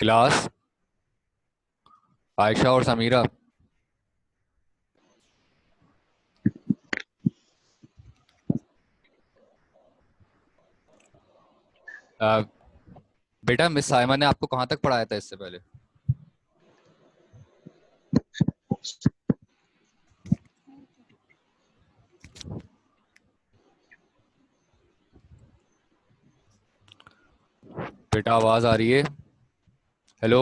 Class Ayesha और समीरा। अ, बेटा miss Simon ने आपको कहाँ तक पढ़ाया था इससे पहले? बेटा आवाज आ रही है? हेलो।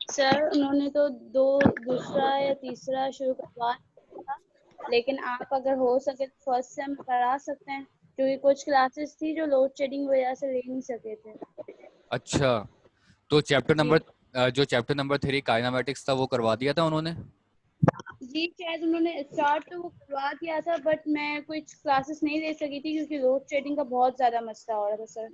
सर उन्होंने तो दूसरा या तीसरा शुरू करवा दिया था, लेकिन आप अगर हो सके तो फर्स्ट सेम करा सकते हैं, क्योंकि कुछ क्लासेस थी जो लोड शेडिंग वजह से ले नहीं सके थे। अच्छा, तो जी जो चैप्टर नंबर 3 काइनेमेटिक्स था वो करवा दिया था उन्होंने? जी, शायद उन्होंने स्टार्ट तो वो करवा दिया था, बट मैं कुछ क्लासेस नहीं ले सकी थी क्योंकि लोड शेडिंग का बहुत ज्यादा मसला हो रहा था सर।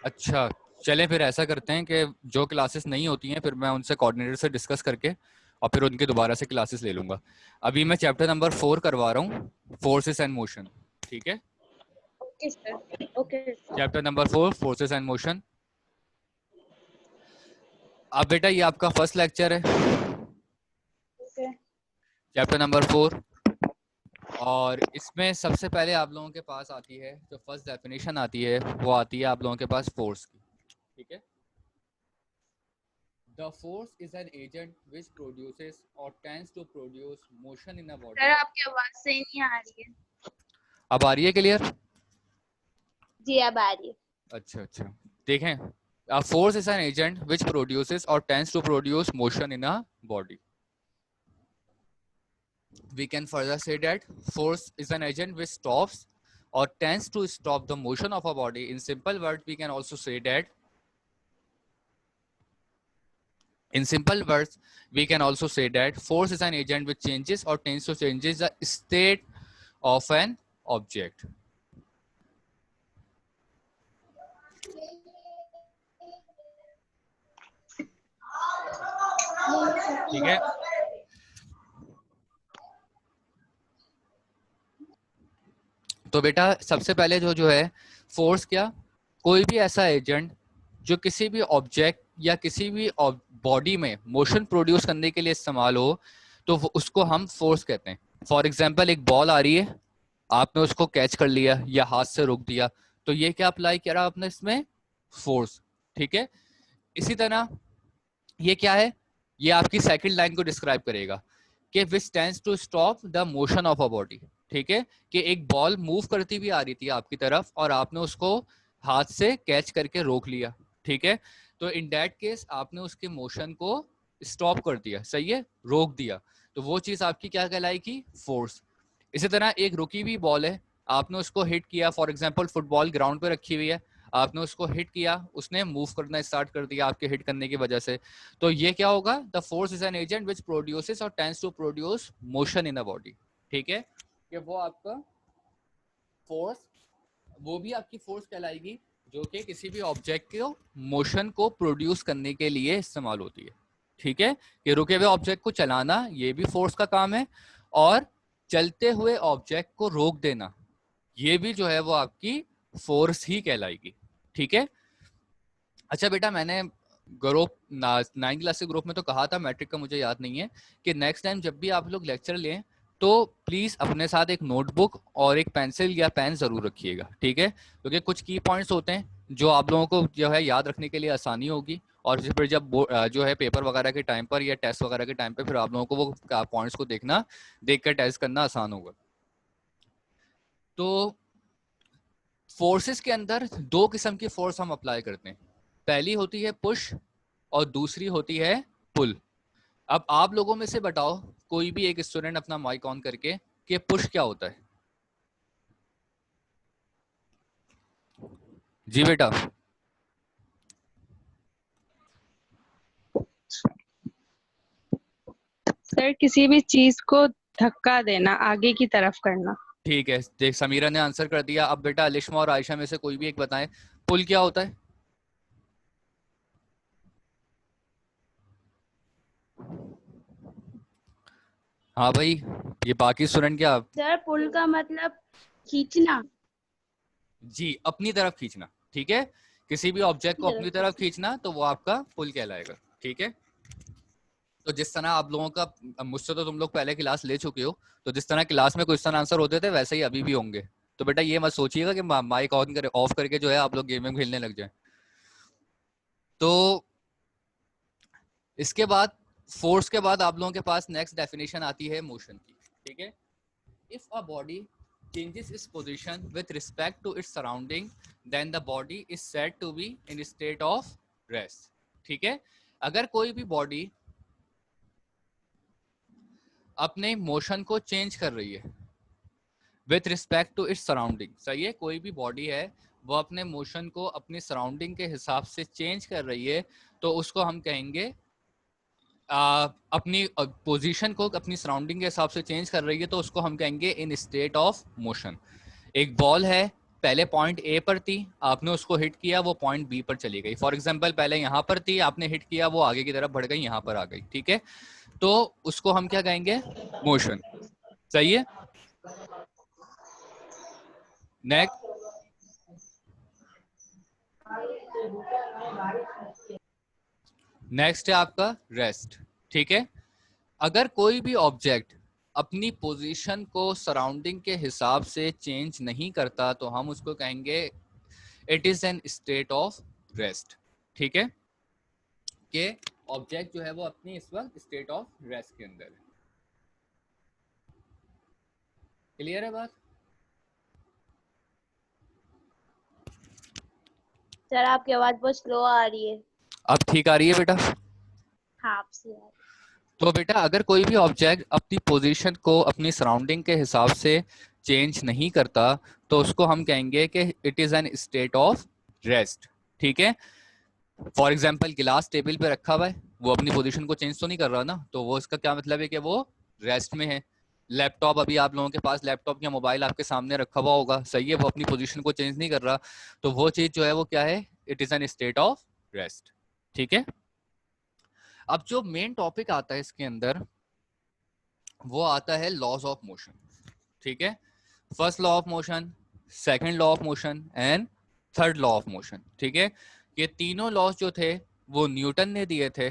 अच्छा, चलें फिर ऐसा करते हैं कि जो क्लासेस नहीं होती हैं फिर मैं उनसे कोऑर्डिनेटर से डिस्कस करके और फिर उनके दोबारा से क्लासेस ले लूंगा। अभी मैं चैप्टर नंबर 4 करवा रहा हूँ, फोर्सेस एंड मोशन। ठीक है, okay sir, okay. Chapter number 4 forces and motion. अब बेटा ये आपका फर्स्ट लेक्चर है, ओके चैप्टर नंबर 4। और इसमें सबसे पहले आप लोगों के पास आती है जो फर्स्ट डेफिनेशन आती है, वो आती है आप लोगों के पास फोर्स की। ठीक है, the force is an agent which produces or tends to produce motion in a sir, body. आपकी आवाज सही नहीं आ रही है। अब आ रही है क्लियर? जी अब आ रही है। अच्छा अच्छा, देखें, a force is an agent which produces or tends to produce motion in a body. We can further say that force is an agent which stops or tends to stop the motion of a body. In simple words, we can also say that force is an agent which changes or tends to changes the state of an object. ठीक है, तो बेटा सबसे पहले जो जो है force क्या, कोई भी ऐसा एजेंट जो किसी भी ऑब्जेक्ट या किसी भी बॉडी में मोशन प्रोड्यूस करने के लिए इस्तेमाल हो तो उसको हम फोर्स कहते हैं। फॉर एग्जाम्पल, एक बॉल आ रही है, आपने उसको कैच कर लिया या हाथ से रोक दिया, तो ये क्या अप्लाई करा आपने इसमें? फोर्स। ठीक है, इसी तरह ये क्या है, ये आपकी सेकंड लाइन को डिस्क्राइब करेगा कि which tends to stop the motion of a body. ठीक है, कि एक बॉल मूव करती हुई आ रही थी आपकी तरफ और आपने उसको हाथ से कैच करके रोक लिया। ठीक है, तो इन दैट केस आपने उसके मोशन को स्टॉप कर दिया, सही है, रोक दिया, तो वो चीज आपकी क्या कहलाएगी? फोर्स। इसी तरह एक रुकी हुई बॉल है, आपने उसको हिट किया, फॉर एग्जाम्पल फुटबॉल ग्राउंड पे रखी हुई है, आपने उसको हिट किया, उसने मूव करना स्टार्ट कर दिया आपके हिट करने की वजह से, तो ये क्या होगा? The force is an agent which produces or tends to produce motion in a body. ठीक है, कि वो आपका फोर्स, वो भी आपकी फोर्स कहलाएगी जो कि किसी भी ऑब्जेक्ट को मोशन को प्रोड्यूस करने के लिए इस्तेमाल होती है। ठीक है, कि रुके हुए ऑब्जेक्ट को चलाना ये भी फोर्स का काम है, और चलते हुए ऑब्जेक्ट को रोक देना ये भी जो है वो आपकी फोर्स ही कहलाएगी। ठीक है, अच्छा बेटा, मैंने ग्रुप 9th क्लास के ग्रुप में तो कहा था, मैट्रिक का मुझे याद नहीं है, कि नेक्स्ट टाइम जब भी आप लोग लेक्चर लें तो प्लीज अपने साथ एक नोटबुक और एक पेंसिल या पेन जरूर रखिएगा। ठीक है, क्योंकि कुछ की पॉइंट्स होते हैं जो आप लोगों को जो है याद रखने के लिए आसानी होगी, और फिर जब जो है पेपर वगैरह के टाइम पर या टेस्ट वगैरह के टाइम पर फिर आप लोगों को वो पॉइंट्स को देख कर टेस्ट करना आसान होगा। तो फोर्सेस के अंदर दो किस्म की फोर्स हम अप्लाई करते हैं, पहली होती है पुश और दूसरी होती है पुल। अब आप लोगों में से बताओ, कोई भी एक स्टूडेंट अपना माइक ऑन करके, कि पुश क्या होता है? जी बेटा। सर किसी भी चीज को धक्का देना, आगे की तरफ करना। ठीक है, देख समीरा ने आंसर कर दिया। अब बेटा अलिश्मा और आयशा में से कोई भी एक बताएं, पुल क्या होता है? हाँ भाई, ये बाकी स्टूडेंट क्या? सर पुल का मतलब खींचना। जी, अपनी तरफ खींचना। ठीक है, किसी भी ऑब्जेक्ट को अपनी तरफ खींचना तो वो आपका पुल कहलाएगा। ठीक है, तो जिस तरह आप लोगों का, मुझसे तो तुम लोग पहले क्लास ले चुके हो, तो जिस तरह क्लास में क्वेश्चन आंसर होते थे वैसे ही अभी भी होंगे। तो बेटा ये मत सोचिएगा कि माइक ऑन करे ऑफ करके जो है आप लोग गेम में खेलने लग जाए। तो इसके बाद फोर्स के बाद आप लोगों के पास नेक्स्ट डेफिनेशन आती है मोशन की। ठीक है, if a body changes its position with respect to its surrounding, then the body is said to be in state of rest. ठीक है, अगर कोई भी बॉडी अपने मोशन को चेंज कर रही है with respect to its surrounding, सही है, कोई भी बॉडी है वो अपने मोशन को अपनी सराउंडिंग के हिसाब से चेंज कर रही है, तो उसको हम कहेंगे अपनी पोजीशन को अपनी सराउंडिंग के हिसाब से चेंज कर रही है तो उसको हम कहेंगे इन स्टेट ऑफ मोशन। एक बॉल है, पहले पॉइंट ए पर थी, आपने उसको हिट किया, वो पॉइंट बी पर चली गई। फॉर एग्जांपल पहले यहाँ पर थी, आपने हिट किया, वो आगे की तरफ बढ़ गई, यहाँ पर आ गई। ठीक है, तो उसको हम क्या कहेंगे? मोशन। सही है, नेक्स्ट नेक्स्ट है आपका रेस्ट। ठीक है, अगर कोई भी ऑब्जेक्ट अपनी पोजीशन को सराउंडिंग के हिसाब से चेंज नहीं करता तो हम उसको कहेंगे it is an state of rest. ठीक है, कि ऑब्जेक्ट जो है वो अपनी इस वक्त स्टेट ऑफ रेस्ट के अंदर है। क्लियर है बात? सर आपकी आवाज बहुत स्लो आ रही है। अब ठीक आ रही है बेटा? हाँ आपसे आ रही है। तो बेटा अगर कोई भी ऑब्जेक्ट अपनी पोजीशन को अपनी सराउंडिंग के हिसाब से चेंज नहीं करता तो उसको हम कहेंगे कि it is an state of rest. ठीक है, फॉर एग्जाम्पल गिलास टेबल पे रखा हुआ है, वो अपनी पोजीशन को चेंज तो नहीं कर रहा ना, तो वो इसका क्या मतलब है कि वो रेस्ट में है। लैपटॉप, अभी आप लोगों के पास लैपटॉप या मोबाइल आपके सामने रखा हुआ होगा, सही है, वो अपनी पोजीशन को चेंज नहीं कर रहा, तो वो चीज जो है वो क्या है? It is an state of rest. ठीक है, अब जो मेन टॉपिक आता है इसके अंदर वो आता है लॉज ऑफ मोशन। ठीक है, first law of motion, second law of motion and third law of motion. ठीक है, ये तीनों लॉज जो थे वो न्यूटन ने दिए थे,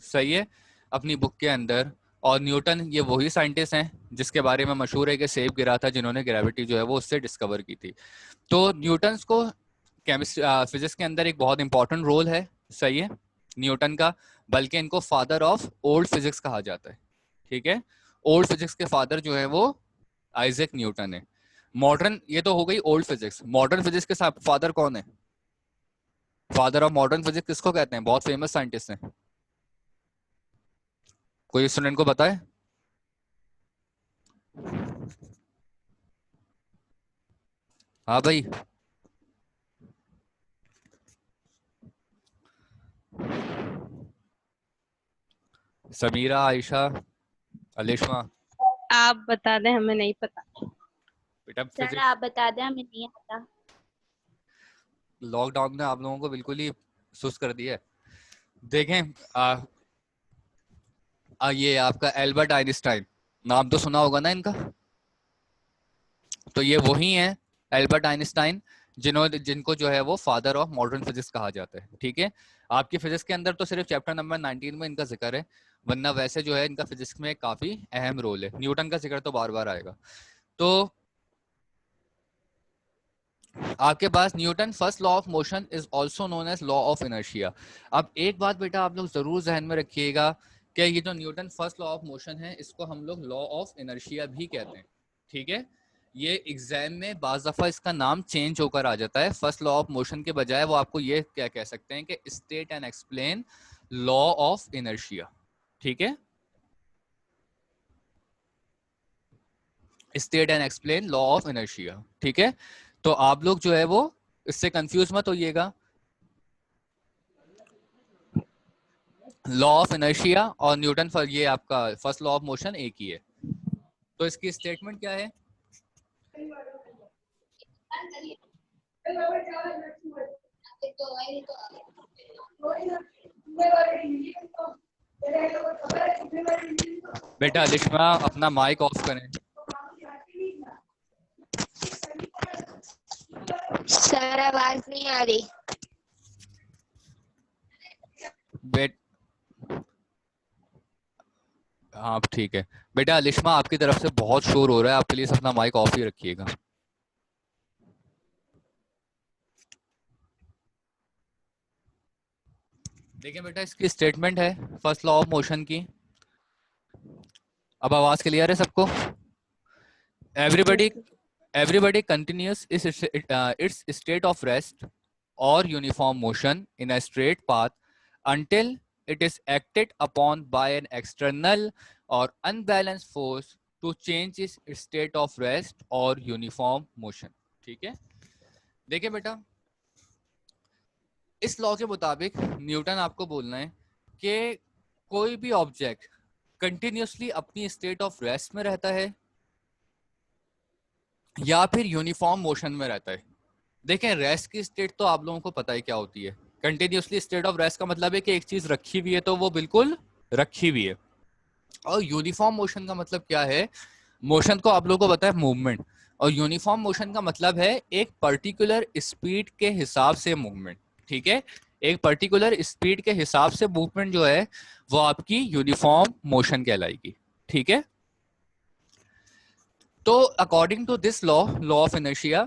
सही है, अपनी बुक के अंदर। और न्यूटन ये वही साइंटिस्ट हैं जिसके बारे में मशहूर है कि सेब गिरा था, जिन्होंने ग्रेविटी जो है वो उससे डिस्कवर की थी। तो न्यूटन को केमिस्ट्री फिजिक्स के अंदर एक बहुत इंपॉर्टेंट रोल है, सही है, न्यूटन का, बल्कि इनको फादर ऑफ ओल्ड फिजिक्स कहा जाता है। ठीक है, ओल्ड फिजिक्स के फादर जो है वो आइजैक न्यूटन है। मॉडर्न, ये तो हो गई ओल्ड फिजिक्स, मॉडर्न फिजिक्स के फादर कौन है? फादर ऑफ मॉडर्न फिजिक्स किसको कहते हैं? बहुत फेमस साइंटिस्ट हैं, कोई स्टूडेंट को बताए? हाँ भाई, समीरा, आयशा, अलिशमा। आप बता दें, हमें नहीं पता। बेटा सर फिजिक्स आप बता दें, हमें नहीं आता। लॉकडाउन ने आप लोगों को बिल्कुल ही सुस्त कर दिया है। देखें, ये आपका एल्बर्ट आइंस्टाइन, नाम तो सुना होगा ना इनका? तो ये वही है एल्बर्ट आइंस्टाइन जिनको जो है वो फादर ऑफ मॉडर्न फिजिक्स कहा जाता है। ठीक है, आपकी फिजिक्स के अंदर तो सिर्फ चैप्टर नंबर 19 में इनका जिक्र है, वरना वैसे जो है इनका फिजिक्स में काफी अहम रोल है। न्यूटन का जिक्र तो बार बार आएगा। तो आपके पास Newton first law of motion is also known as law of inertia. अब एक बात बेटा आप लोग जरूर जहन में रखिएगा कि ये जो Newton first law of motion है इसको हम लोग लॉ ऑफ इनर्शिया भी कहते हैं। ठीक है, ये एग्जाम में बाज दफा इसका नाम चेंज होकर आ जाता है, फर्स्ट लॉ ऑफ मोशन के बजाय वो आपको ये क्या कह सकते हैं कि state and explain law of inertia. ठीक है, state and explain law of inertia. ठीक है, तो आप लोग जो है वो इससे कंफ्यूज मत होइएगा, लॉ ऑफ इनर्शिया और न्यूटन ये आपका फर्स्ट लॉ ऑफ मोशन एक ही है। तो इसकी स्टेटमेंट क्या है? बेटा अलिश्मा अपना माइक ऑफ करें। सर आवाज नहीं आ रही। बेट हाँ ठीक है बेटा। अलिश्मा आपकी तरफ से बहुत शोर हो रहा है, आप प्लीज अपना माइक ऑफ ही रखिएगा। देखिए बेटा, इसकी स्टेटमेंट है फर्स्ट लॉ ऑफ मोशन की। अब आवाज क्लियर है सबको? Everybody continuous its state of rest or uniform motion in a straight path until it is acted upon by an external or unbalanced force to change its state of rest or uniform motion। ठीक है, देखिए बेटा, इस law के मुताबिक Newton आपको बोलना है कि कोई भी ऑब्जेक्ट कंटिन्यूसली अपनी स्टेट ऑफ रेस्ट में रहता है या फिर यूनिफॉर्म मोशन में रहता है। देखें, रेस्ट की स्टेट तो आप लोगों को पता है क्या होती है। कंटिन्यूसली स्टेट ऑफ रेस्ट का मतलब है कि एक चीज रखी हुई है तो वो बिल्कुल रखी हुई है। और यूनिफॉर्म मोशन का मतलब क्या है? मोशन को आप लोगों को पता है मूवमेंट, और यूनिफॉर्म मोशन का मतलब है एक पर्टिकुलर स्पीड के हिसाब से मूवमेंट। ठीक है, एक पर्टिकुलर स्पीड के हिसाब से मूवमेंट जो है वो आपकी यूनिफॉर्म मोशन कहलाएगी। ठीक है, तो according to this law, law of inertia,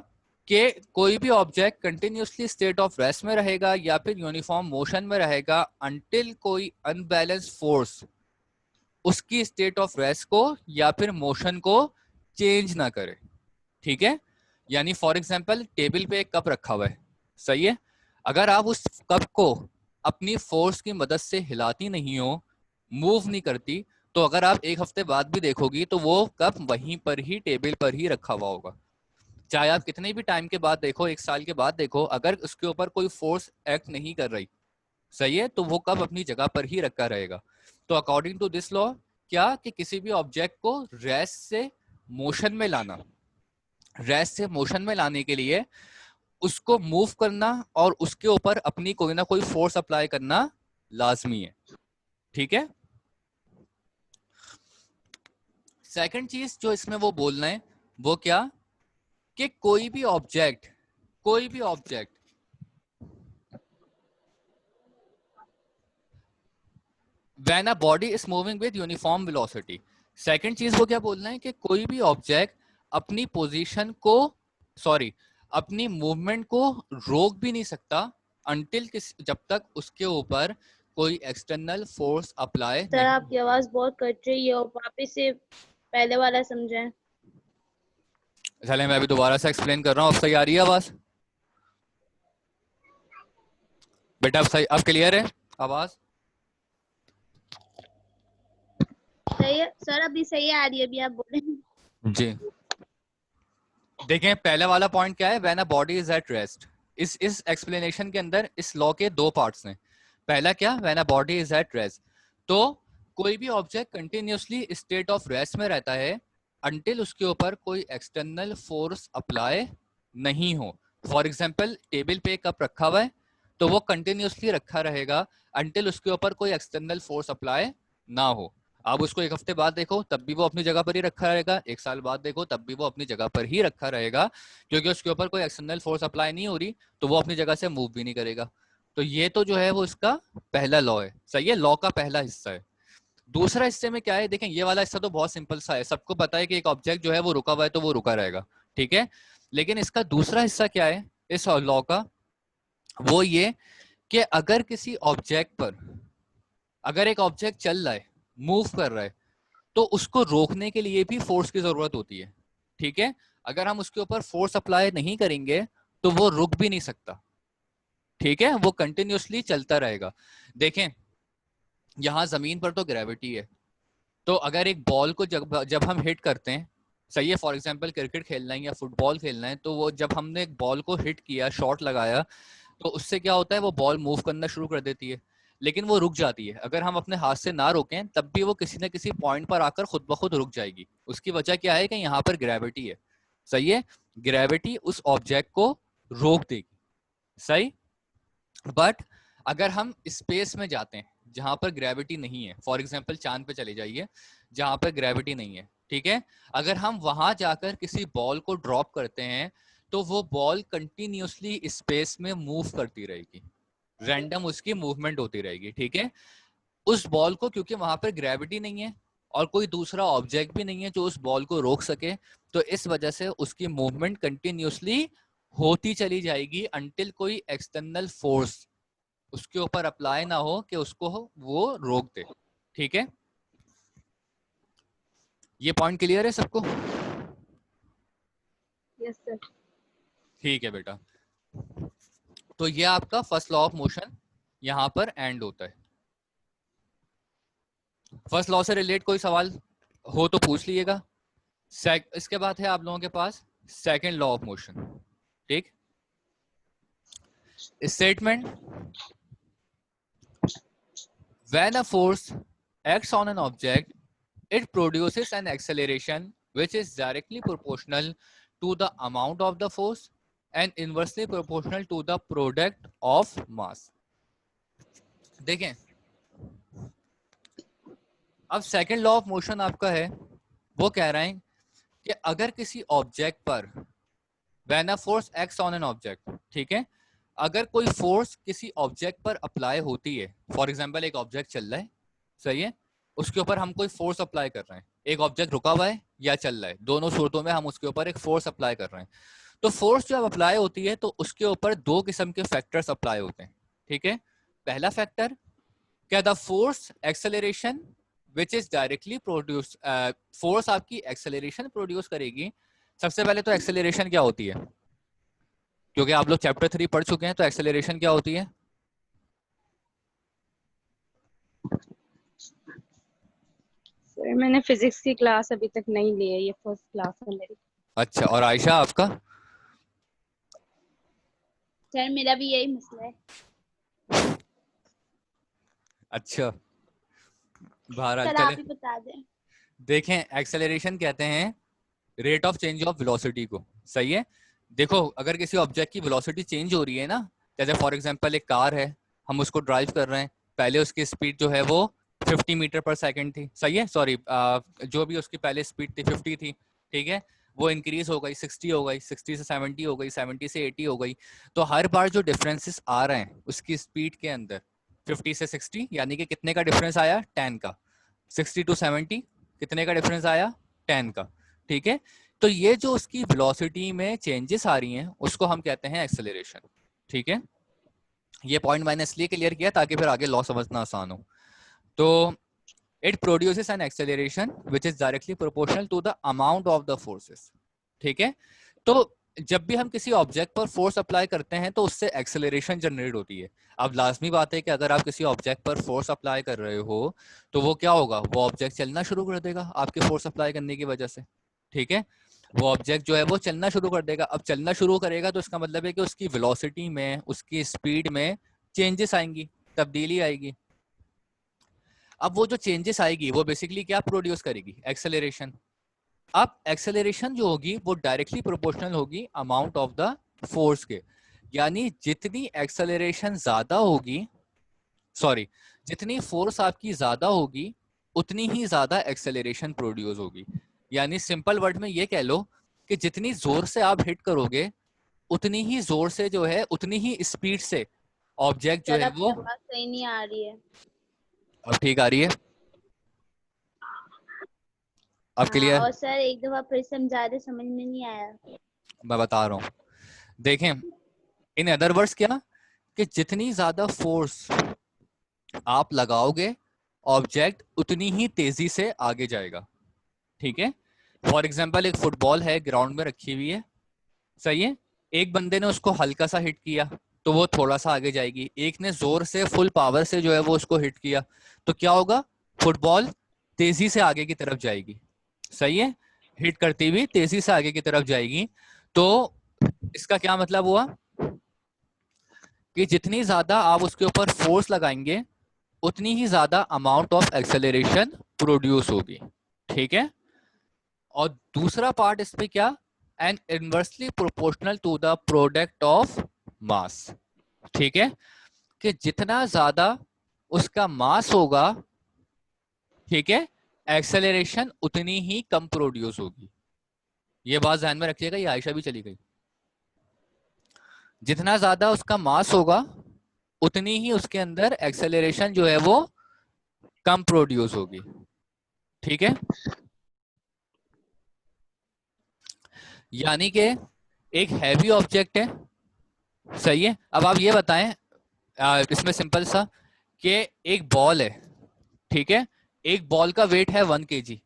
के कोई भी object continuously state of rest में रहेगा या फिर यूनिफॉर्म मोशन में रहेगा अंटिल कोई अनबैलेंस फोर्स उसकी स्टेट ऑफ रेस्ट को या फिर मोशन को चेंज ना करे। ठीक है, यानी फॉर एग्जांपल टेबल पे एक कप रखा हुआ है, सही है, अगर आप उस कप को अपनी फोर्स की मदद से हिलाती नहीं हो, मूव नहीं करती, तो अगर आप एक हफ्ते बाद भी देखोगी तो वो कप वहीं पर ही टेबल पर ही रखा हुआ होगा। चाहे आप कितने भी टाइम के बाद देखो, एक साल के बाद देखो, अगर उसके ऊपर कोई फोर्स एक्ट नहीं कर रही, सही है, तो वो कप अपनी जगह पर ही रखा रहेगा। तो अकॉर्डिंग टू दिस लॉ क्या कि किसी भी ऑब्जेक्ट को रेस्ट से मोशन में लाना, रेस्ट से मोशन में लाने के लिए उसको मूव करना और उसके ऊपर अपनी कोई ना कोई फोर्स अप्लाई करना लाजमी है। ठीक है, सेकंड चीज जो इसमें वो बोलना है वो क्या कि कोई भी object when a body is moving with uniform velocity. Second चीज वो क्या बोलना है कि कोई भी ऑब्जेक्ट अपनी पोजीशन को, सॉरी, अपनी मूवमेंट को रोक भी नहीं सकता अंटिल जब तक उसके ऊपर कोई एक्सटर्नल फोर्स अप्लाई सर आपकी आवाज बहुत कट रही है और वापस से पहले वाला समझें। चले, मैं अभी दोबारा से एक्सप्लेन कर रहा हूँ। अब सही आ रही है आवाज बेटा? अब सही, अब क्लियर है आवाज? सही है सर, अभी सही आ रही है, अभी आप बोले जी। देखें, पहला वाला पॉइंट क्या है? When a body is at rest. इस एक्सप्लेनेशन के अंदर इस लॉ के दो पार्ट्स हैं। पहला क्या? When a body is at rest, तो कोई भी object continuously state of rest में रहता है अंटिल उसके ऊपर कोई एक्सटर्नल फोर्स अप्लाई नहीं हो। फॉर एग्जाम्पल टेबल पे कप रखा हुआ है तो वो कंटिन्यूसली रखा रहेगा अंटिल उसके ऊपर कोई एक्सटर्नल फोर्स अप्लाई ना हो। आप उसको एक हफ्ते बाद देखो तब भी वो अपनी जगह पर ही रखा रहेगा, एक साल बाद देखो तब भी वो अपनी जगह पर ही रखा रहेगा, क्योंकि उसके ऊपर कोई एक्सटर्नल फोर्स अप्लाई नहीं हो रही तो वो अपनी जगह से मूव भी नहीं करेगा। तो ये तो जो है वो इसका पहला लॉ है, सही है, लॉ का पहला हिस्सा है। दूसरा हिस्से में क्या है? देखें, ये वाला हिस्सा तो बहुत सिंपल सा है, सबको पता है कि एक ऑब्जेक्ट जो है वो रुका हुआ है तो वो रुका रहेगा, ठीक है। लेकिन इसका दूसरा हिस्सा क्या है इस लॉ का? वो ये कि अगर किसी ऑब्जेक्ट पर, अगर एक ऑब्जेक्ट चल रहा है, मूव कर रहा है, तो उसको रोकने के लिए भी फोर्स की जरूरत होती है, ठीक है। अगर हम उसके ऊपर फोर्स अप्लाई नहीं करेंगे तो वो रुक भी नहीं सकता, ठीक है, वो कंटिन्यूसली चलता रहेगा। देखें, यहां जमीन पर तो ग्रेविटी है, तो अगर एक बॉल को जब हम हिट करते हैं, सही है, फॉर एग्जांपल क्रिकेट खेलना है या फुटबॉल खेलना है, तो वो जब हमने एक बॉल को हिट किया, शॉट लगाया, तो उससे क्या होता है, वो बॉल मूव करना शुरू कर देती है, लेकिन वो रुक जाती है। अगर हम अपने हाथ से ना रोकें तब भी वो किसी न किसी पॉइंट पर आकर खुद ब खुद रुक जाएगी। उसकी वजह क्या है कि यहाँ पर ग्रेविटी है, सही है, ग्रेविटी उस ऑब्जेक्ट को रोक देगी, सही। बट अगर हम स्पेस में जाते हैं जहां पर ग्रेविटी नहीं है, फॉर एग्जांपल चांद पे चले जाइए जहां पर ग्रेविटी नहीं है, ठीक है, अगर हम वहां जाकर किसी बॉल को ड्रॉप करते हैं तो वो बॉल कंटिन्यूसली स्पेस में मूव करती रहेगी, रैंडम उसकी मूवमेंट होती रहेगी, ठीक है। उस बॉल को, क्योंकि वहां पर ग्रेविटी नहीं है और कोई दूसरा ऑब्जेक्ट भी नहीं है जो उस बॉल को रोक सके, तो इस वजह से उसकी मूवमेंट कंटिन्यूसली होती चली जाएगी अंटिल कोई एक्सटर्नल फोर्स उसके ऊपर अप्लाई ना हो कि उसको वो रोक दे, ठीक है। ये पॉइंट क्लियर है सबको? Yes sir. ठीक है बेटा, तो ये आपका फर्स्ट लॉ ऑफ मोशन यहां पर एंड होता है। फर्स्ट लॉ से रिलेट कोई सवाल हो तो पूछ लीजिएगा। इसके बाद है आप लोगों के पास सेकंड लॉ ऑफ मोशन, ठीक। Statement, when a force acts on an object, it produces an acceleration which is directly proportional to the amount of the force and inversely proportional to the product of mass। देखें, अब second law of motion आपका है, वो कह रहे हैं कि अगर किसी ऑब्जेक्ट पर when a force acts on an object, ठीक है, अगर कोई फोर्स किसी ऑब्जेक्ट पर अप्लाई होती है, फॉर एग्जांपल एक ऑब्जेक्ट चल रहा है, सही है, उसके ऊपर हम कोई फोर्स अप्लाई कर रहे हैं, एक ऑब्जेक्ट रुका हुआ है या चल रहा है, दोनों सूरतों में हम उसके ऊपर एक फोर्स अप्लाई कर रहे हैं। तो फोर्स जब अप्लाई होती है तो उसके ऊपर दो किस्म के फैक्टर्स अप्लाई होते हैं, ठीक है। पहला फैक्टर क्या, the force acceleration which is directly produce, force आपकी एक्सेलरेशन प्रोड्यूस करेगी। सबसे पहले तो एक्सेलरेशन क्या होती है, क्योंकि आप लोग चैप्टर 3 पढ़ चुके हैं, तो एक्सेलरेशन क्या होती है? सर मैंने फिजिक्स की क्लास अभी तक नहीं ली है, ये फर्स्ट क्लास है मेरी। अच्छा, और आयशा आपका? सर मेरा भी यही मसला है। अच्छा, बहरहाल सर आप चले, ही बता दें। देखें, एक्सेलरेशन कहते हैं rate of change of velocity को, सही है। देखो, अगर किसी ऑब्जेक्ट की वेलोसिटी चेंज हो रही है ना, जैसे फॉर एग्जांपल एक कार है, हम उसको ड्राइव कर रहे हैं, पहले उसकी स्पीड जो है वो 50 मीटर पर सेकंड थी, सही है, सॉरी, जो भी उसकी पहले स्पीड थी 50 थी, ठीक है, वो इंक्रीज हो गई 60 हो गई, 60 से 70 हो गई, 70 से 80 हो गई। तो हर बार जो डिफरेंसेस आ रहे हैं उसकी स्पीड के अंदर 50 से 60, यानी कि कितने का डिफरेंस आया, 10 का। 60 टू 70 कितने का डिफरेंस आया, 10 का, ठीक है। तो ये जो उसकी वेलोसिटी में चेंजेस आ रही हैं उसको हम कहते हैं एक्सेलरेशन, ठीक है। ये पॉइंट मैंने इसलिए क्लियर किया ताकि फिर आगे लॉ समझना आसान हो। तो it produces an acceleration which is directly proportional to the amount of the forces, ठीक है। तो जब भी हम किसी ऑब्जेक्ट पर फोर्स अप्लाई करते हैं तो उससे एक्सेलरेशन जनरेट होती है। अब लाजमी बात है कि अगर आप किसी ऑब्जेक्ट पर फोर्स अप्लाई कर रहे हो तो वो क्या होगा, वो ऑब्जेक्ट चलना शुरू कर देगा आपके फोर्स अप्लाई करने की वजह से, ठीक है। वो ऑब्जेक्ट जो है वो चलना शुरू कर देगा। अब चलना शुरू करेगा तो इसका मतलब है कि उसकी वेलोसिटी में, उसकी स्पीड में चेंजेस आएंगी, तब्दीली आएगी। अब वो जो चेंजेस आएगी वो बेसिकली क्या प्रोड्यूस करेगी, एक्सेलरेशन। अब एक्सेलरेशन जो होगी वो डायरेक्टली प्रोपोर्शनल होगी अमाउंट ऑफ द फोर्स के, यानी जितनी एक्सेलरेशन ज्यादा होगी, सॉरी, जितनी फोर्स आपकी ज्यादा होगी उतनी ही ज्यादा एक्सेलरेशन प्रोड्यूस होगी। यानी सिंपल वर्ड में ये कह लो कि जितनी जोर से आप हिट करोगे उतनी ही जोर से जो है, उतनी ही स्पीड से ऑब्जेक्ट जो सर है आपकी वो, आवाज सही नहीं आ रही है। अब ठीक आ रही है, अब हाँ, क्लियर? और सर एक दफा फिर समझा दे, समझ में नहीं आया। मैं बता रहा हूँ, देखें, इन अदर वर्ड्स क्या, कि जितनी ज्यादा फोर्स आप लगाओगे ऑब्जेक्ट उतनी ही तेजी से आगे जाएगा, ठीक है। फॉर एग्जाम्पल एक फुटबॉल है, ग्राउंड में रखी हुई है, सही है, एक बंदे ने उसको हल्का सा हिट किया तो वो थोड़ा सा आगे जाएगी, एक ने जोर से फुल पावर से जो है वो उसको हिट किया तो क्या होगा, फुटबॉल तेजी से आगे की तरफ जाएगी, सही है, हिट करती हुई तेजी से आगे की तरफ जाएगी। तो इसका क्या मतलब हुआ कि जितनी ज्यादा आप उसके ऊपर फोर्स लगाएंगे उतनी ही ज्यादा अमाउंट ऑफ एक्सेलरेशन प्रोड्यूस होगी, ठीक है। और दूसरा पार्ट इस पे क्या, and inversely proportional to the product of mass. ठीक है, कि जितना ज्यादा उसका मास होगा, ठीक है, एक्सेलरेशन उतनी ही कम प्रोड्यूस होगी। ये बात ध्यान में रखिएगा, ये आयशा भी चली गई। जितना ज्यादा उसका मास होगा उतनी ही उसके अंदर एक्सेलरेशन जो है वो कम प्रोड्यूस होगी। ठीक है, यानी कि एक हैवी ऑब्जेक्ट है, सही है। अब आप ये बताएं, इसमें सिंपल सा, कि एक बॉल है, ठीक है, एक बॉल का वेट है 1 kg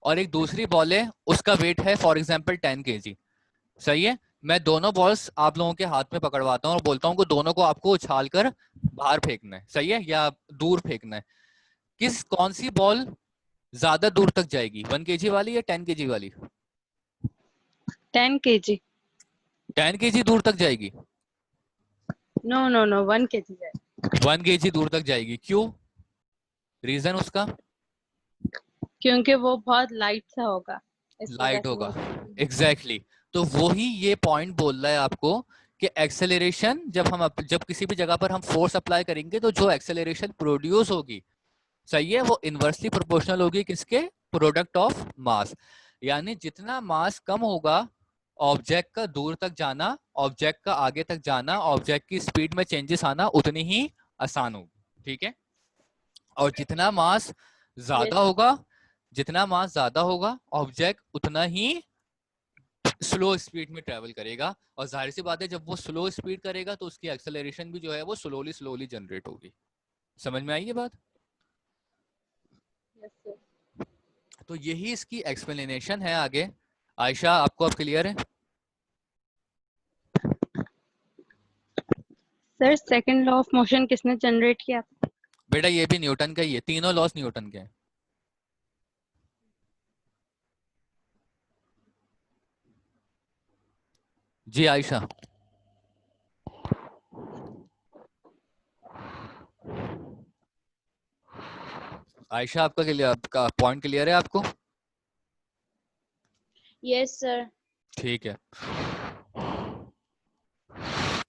और एक दूसरी बॉल है उसका वेट है फॉर एग्जांपल 10 kg, सही है। मैं दोनों बॉल्स आप लोगों के हाथ में पकड़वाता हूँ और बोलता हूँ कि दोनों को आपको उछाल कर बाहर फेंकना है, सही है, या दूर फेंकना है। कौन सी बॉल ज्यादा दूर तक जाएगी, 1 kg वाली या 10 kg वाली? 10 kg। 10 kg दूर तक जाएगी? नो नो नो 1 kg है। 1 kg दूर तक जाएगी, क्यों? रीजन उसका? क्योंकि वो बहुत लाइट सा होगा, इस वजह लाइट से होगा, वो एग्जैक्टली तो वही ये पॉइंट बोल रहा है आपको कि एक्सेलरेशन जब किसी भी जगह पर हम फोर्स अप्लाई करेंगे तो जो एक्सेलरेशन प्रोड्यूस होगी, सही है, वो इनवर्सली प्रोपोर्शनल होगी किसके? Product of mass. यानी जितना मास कम होगा, ऑब्जेक्ट का दूर तक जाना, ऑब्जेक्ट का आगे तक जाना, ऑब्जेक्ट की स्पीड में चेंजेस आना उतनी ही आसान होगी। ठीक है, और जितना मास ज्यादा Yes. होगा, जितना मास ज्यादा होगा, ऑब्जेक्ट उतना ही स्लो स्पीड में ट्रेवल करेगा। और जाहिर सी बात है, जब वो स्लो स्पीड करेगा तो उसकी एक्सेलरेशन भी जो है वो स्लोली स्लोली जनरेट होगी। समझ में आई ये बात? Yes, sir. तो यही इसकी एक्सप्लेनेशन है। आगे आयशा, आपको अब क्लियर है? Sir second law of motion किसने जनरेट किया था? बेटा ये भी न्यूटन का ही है, तीनों लॉस न्यूटन के हैं। जी आयशा। आयशा, आपका पॉइंट क्लियर है आपको? Yes sir. ठीक है,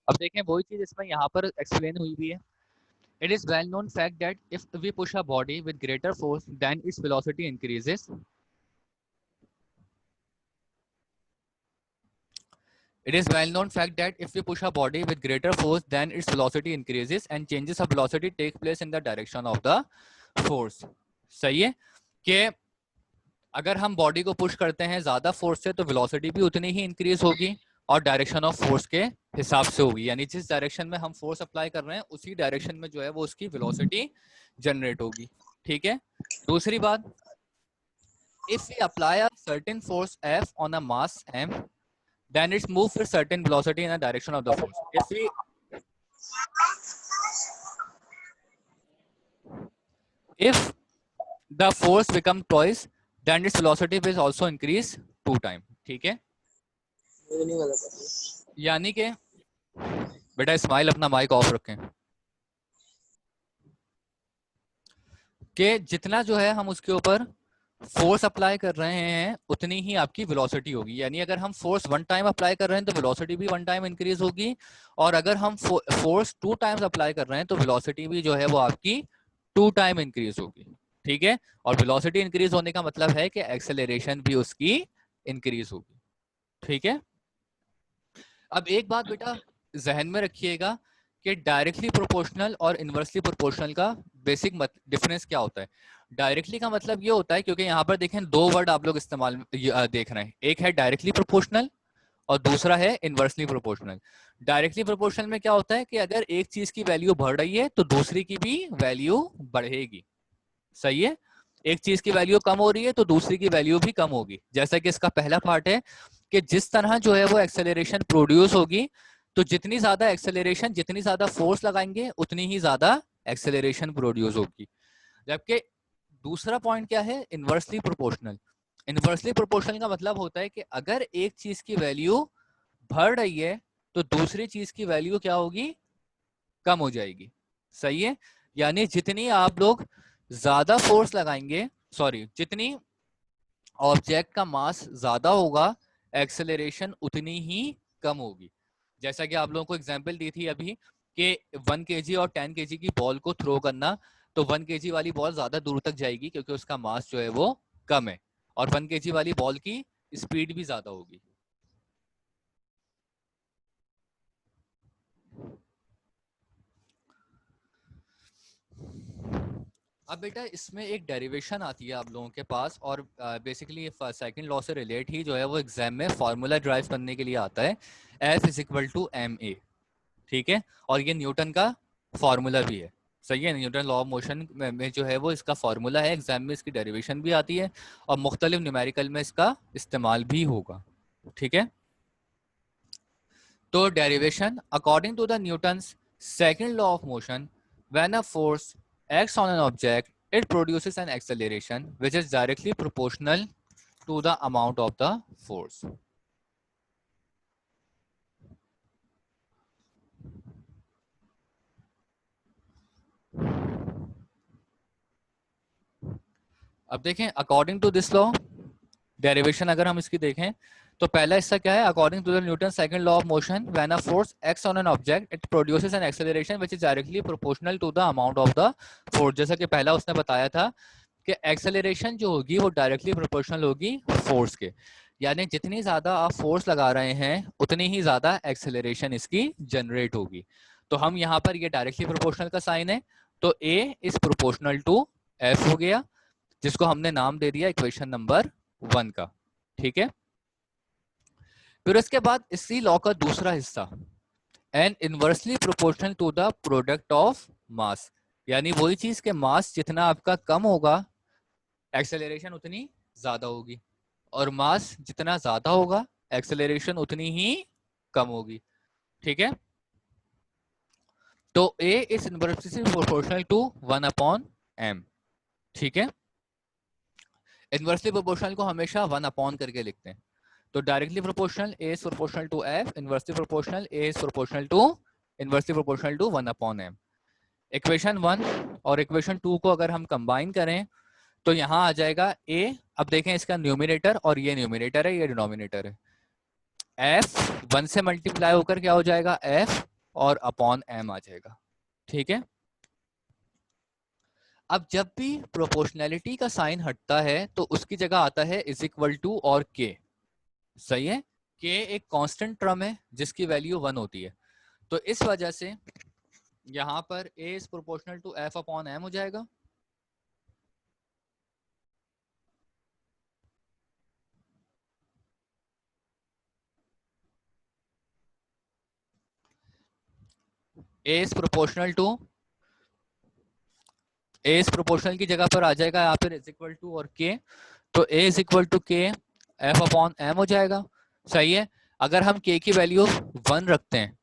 अब देखें वही चीज इसमें यहाँ पर एक्सप्लेन हुई भी है। It is well known fact that if we push a body with greater force, then its velocity increases. It is well known fact that if we push a body with greater force, then its velocity increases and changes of velocity take place in the direction of the force. सही है कि अगर हम body को push करते हैं ज्यादा force से तो वेलोसिटी भी उतनी ही इंक्रीज होगी और डायरेक्शन ऑफ फोर्स के हिसाब से होगी। यानी जिस डायरेक्शन में हम फोर्स अप्लाई कर रहे हैं उसी डायरेक्शन में जो है वो उसकी वेलोसिटी जनरेट होगी। ठीक है, दूसरी बात, if we apply a certain force F on a mass M, then it's move with certain velocity in the direction of the force. If the force become twice, then its velocity will also increase 2 times. ठीक है, यानी कि बेटा इस्माइल अपना mic off रखें, कि जितना जो है हम उसके ऊपर फोर्स अप्लाई कर रहे हैं उतनी ही आपकी वेलोसिटी होगी। यानी अगर हम फोर्स 1 टाइम अप्लाई कर रहे हैं तो वेलोसिटी भी 1 टाइम इंक्रीज होगी, और अगर हम फोर्स 2 टाइम्स अप्लाई कर रहे हैं तो वेलोसिटी भी जो है वो आपकी 2 टाइम इंक्रीज होगी। ठीक है, और वेलोसिटी इंक्रीज होने का मतलब है कि एक्सेलरेशन भी उसकी इंक्रीज होगी। ठीक है, अब एक बात बेटा जहन में रखिएगा कि डायरेक्टली प्रोपोर्शनल और इनवर्सली प्रोपोर्शनल का बेसिक डिफरेंस क्या होता है। डायरेक्टली का मतलब ये होता है, क्योंकि यहाँ पर देखें 2 वर्ड आप लोग इस्तेमाल देख रहे हैं, एक है डायरेक्टली प्रोपोर्शनल और दूसरा है इनवर्सली प्रोपोर्शनल। डायरेक्टली प्रोपोर्शनल में क्या होता है कि अगर एक चीज की वैल्यू बढ़ रही है तो दूसरी की भी वैल्यू बढ़ेगी। सही है, एक चीज की वैल्यू कम हो रही है तो दूसरी की वैल्यू भी कम होगी। जैसा कि इसका पहला पार्ट है कि जिस तरह जो है वो एक्सेलरेशन प्रोड्यूस होगी, तो जितनी ज्यादा एक्सेलरेशन, जितनी ज्यादा फोर्स लगाएंगे उतनी ही ज्यादा एक्सेलरेशन प्रोड्यूस होगी। जबकि दूसरा पॉइंट क्या है, इनवर्सली प्रोपोर्शनल। इनवर्सली प्रोपोर्शनल का मतलब होता है कि अगर एक चीज की वैल्यू बढ़ रही है तो दूसरी चीज की वैल्यू क्या होगी, कम हो जाएगी। सही है, यानी जितनी आप लोग ज्यादा फोर्स लगाएंगे, जितनी ऑब्जेक्ट का मास ज्यादा होगा, एक्सेलरेशन उतनी ही कम होगी। जैसा कि आप लोगों को एग्जांपल दी थी अभी कि 1 kg और 10 kg की बॉल को थ्रो करना, तो 1 kg वाली बॉल ज्यादा दूर तक जाएगी क्योंकि उसका मास जो है वो कम है, और 1 kg वाली बॉल की स्पीड भी ज्यादा होगी। अब बेटा इसमें एक डेरिवेशन आती है आप लोगों के पास, और बेसिकली सेकंड लॉ से रिलेट ही जो है वो एग्जाम में फॉर्मूला ड्राइव करने के लिए आता है, F is equal to ma, ठीक है। और ये न्यूटन का फॉर्मूला भी है, सही है। न्यूटन लॉ ऑफ मोशन में जो है वो इसका फॉर्मूला है, एग्जाम में इसकी डेरिवेशन भी आती है और मुख्तलिफ न्यूमेरिकल में इसका इस्तेमाल भी होगा, ठीक है। तो derivation, according to the Newton's second law of motion, when a force acts on an object, it produces an acceleration which is directly proportional to the amount of the force. अब देखें according to this law, derivation अगर हम इसकी देखें तो पहला हिस्सा क्या है, according to the Newton second law of motion, when a force acts on an object it produces an acceleration which is directly proportional to the amount of the force. जैसा कि पहला उसने बताया था कि एक्सेलरेशन जो होगी वो डायरेक्टली प्रोपोर्शनल होगी फोर्स के, यानी जितनी ज्यादा आप फोर्स लगा रहे हैं उतनी ही ज्यादा एक्सेलरेशन इसकी जनरेट होगी। तो हम यहाँ पर ये डायरेक्टली प्रोपोर्शनल का साइन है, तो A is proportional to F हो गया, जिसको हमने नाम दे दिया इक्वेशन नंबर 1 का, ठीक है। फिर उसके बाद इसी लॉ का दूसरा हिस्सा, and inversely proportional to the product of mass, यानी वही चीज के मास जितना आपका कम होगा एक्सेलरेशन उतनी ज्यादा होगी, और मास जितना ज्यादा होगा एक्सेलरेशन उतनी ही कम होगी, ठीक है। तो A is inversely proportional to 1/m, ठीक है। इनवर्सली प्रोपोर्शनल को हमेशा 1 करके लिखते हैं। तो directly proportional A is proportional to F, inversely proportional A is proportional to inversely proportional to 1/m। Equation 1 और इक्वेशन 2 को अगर हम कंबाइन करें तो यहां आ जाएगा A, अब देखें इसका न्यूमिनेटर और ये न्यूमिनेटर है, ये डिनोमिनेटर है, F 1 से मल्टीप्लाई होकर क्या हो जाएगा F और अपॉन M आ जाएगा, ठीक है। अब जब भी प्रोपोर्शनैलिटी का साइन हटता है तो उसकी जगह आता है इज इक्वल टू और K, सही है। K एक कांस्टेंट टर्म है जिसकी वैल्यू 1 होती है, तो इस वजह से यहां पर A is proportional to F upon M हो जाएगा। A is proportional to, A is proportional की जगह पर आ जाएगा यहाँ पर इज इक्वल टू और K, तो A is equal to K F upon M हो जाएगा, सही है। अगर हम K की वैल्यू 1 रखते हैं